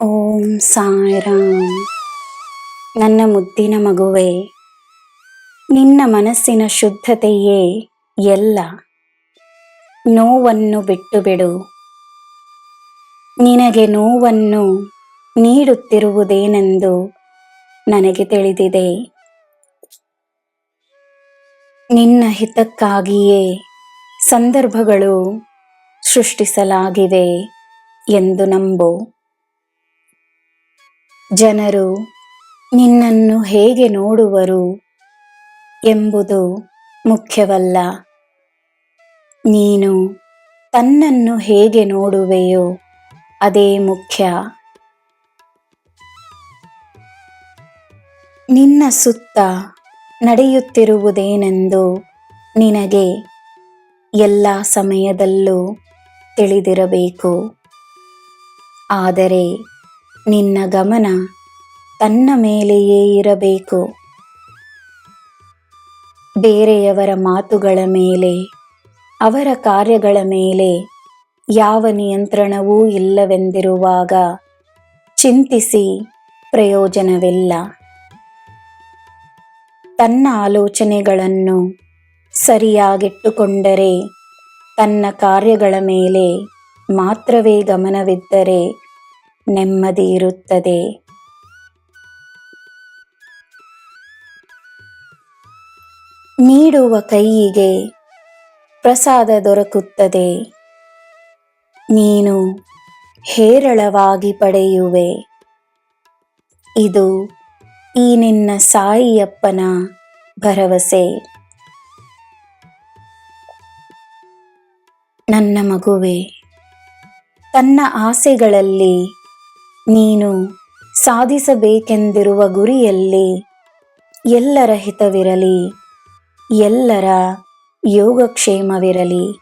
ಓಂ ಸಾಯಿರಾಮ್. ನನ್ನ ಮುದ್ದಿನ ಮಗುವೆ, ನಿನ್ನ ಮನಸ್ಸಿನ ಶುದ್ಧತೆಯೇ ಎಲ್ಲ. ನೋವನ್ನು ಬಿಟ್ಟು ಬಿಡು. ನಿನಗೆ ನೋವನ್ನು ನೀಡುತ್ತಿರುವುದೇನೆಂದು ನನಗೆ ತಿಳಿದಿದೆ. ನಿನ್ನ ಹಿತಕ್ಕಾಗಿಯೇ ಸಂದರ್ಭಗಳು ಸೃಷ್ಟಿಸಲಾಗಿವೆ ಎಂದು ನಂಬು. ಜನರು ನಿನ್ನನ್ನು ಹೇಗೆ ನೋಡುವರು ಎಂಬುದು ಮುಖ್ಯವಲ್ಲ. ನೀನು ತನ್ನನ್ನು ಹೇಗೆ ನೋಡುವೆಯೋ ಅದೇ ಮುಖ್ಯ. ನಿನ್ನ ಸುತ್ತ ನಡೆಯುತ್ತಿರುವುದೇನೆಂದು ನಿನಗೆ ಎಲ್ಲ ಸಮಯದಲ್ಲೂ ತಿಳಿದಿರಬೇಕು. ಆದರೆ ನಿನ್ನ ಗಮನ ತನ್ನ ಮೇಲೆಯೇ ಇರಬೇಕು. ಬೇರೆಯವರ ಮಾತುಗಳ ಮೇಲೆ, ಅವರ ಕಾರ್ಯಗಳ ಮೇಲೆ ಯಾವ ನಿಯಂತ್ರಣವೂ ಇಲ್ಲವೆಂದಿರುವಾಗ ಚಿಂತಿಸಿ ಪ್ರಯೋಜನವಿಲ್ಲ. ತನ್ನ ಆಲೋಚನೆಗಳನ್ನು ಸರಿಯಾಗಿಟ್ಟುಕೊಂಡರೆ, ತನ್ನ ಕಾರ್ಯಗಳ ಮೇಲೆ ಮಾತ್ರವೇ ಗಮನವಿದ್ದರೆ ನೆಮ್ಮದಿ ಇರುತ್ತದೆ. ನೀಡುವ ಕೈಯಿಗೆ ಪ್ರಸಾದ ದೊರಕುತ್ತದೆ. ನೀನು ಹೇರಳವಾಗಿ ಪಡೆಯುವೆ. ಇದು ಈ ನಿನ್ನ ಸಾಯಿಯಪ್ಪನ ಭರವಸೆ. ನನ್ನ ಮಗುವೆ, ತನ್ನ ಆಸೆಗಳಲ್ಲಿ, ನೀನು ಸಾಧಿಸಬೇಕೆಂದಿರುವ ಗುರಿಯಲ್ಲಿ ಎಲ್ಲರ ಹಿತವಿರಲಿ, ಎಲ್ಲರ ಯೋಗಕ್ಷೇಮವಿರಲಿ.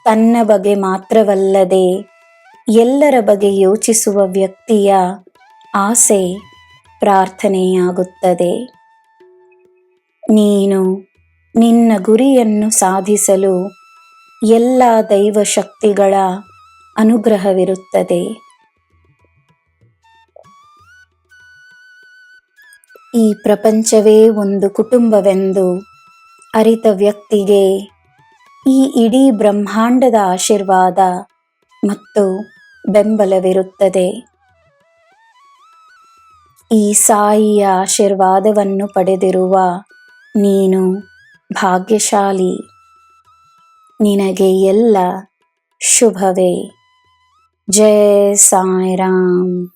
ತನ್ನ ಬಗ್ಗೆ ಮಾತ್ರವಲ್ಲದೆ ಎಲ್ಲರ ಬಗ್ಗೆ ಯೋಚಿಸುವ ವ್ಯಕ್ತಿಯ ಆಸೆ ಪ್ರಾರ್ಥನೆಯಾಗುತ್ತದೆ. ನೀನು ನಿನ್ನ ಗುರಿಯನ್ನು ಸಾಧಿಸಲು ಎಲ್ಲ ದೈವ ಶಕ್ತಿಗಳ ಅನುಗ್ರಹವಿರುತ್ತದೆ. ಈ ಪ್ರಪಂಚವೇ ಒಂದು ಕುಟುಂಬವೆಂದು ಅರಿತ ವ್ಯಕ್ತಿಗೆ ಈ ಇಡೀ ಬ್ರಹ್ಮಾಂಡದ ಆಶೀರ್ವಾದ ಮತ್ತು ಬೆಂಬಲವಿರುತ್ತದೆ. ಈ ಸಾಯಿಯ ಆಶೀರ್ವಾದವನ್ನು ಪಡೆದಿರುವ ನೀನು ಭಾಗ್ಯಶಾಲಿ. ನಿನಗೆ ಎಲ್ಲ ಶುಭವೇ. ಜೈ ಸಾಯಿರಾಮ್.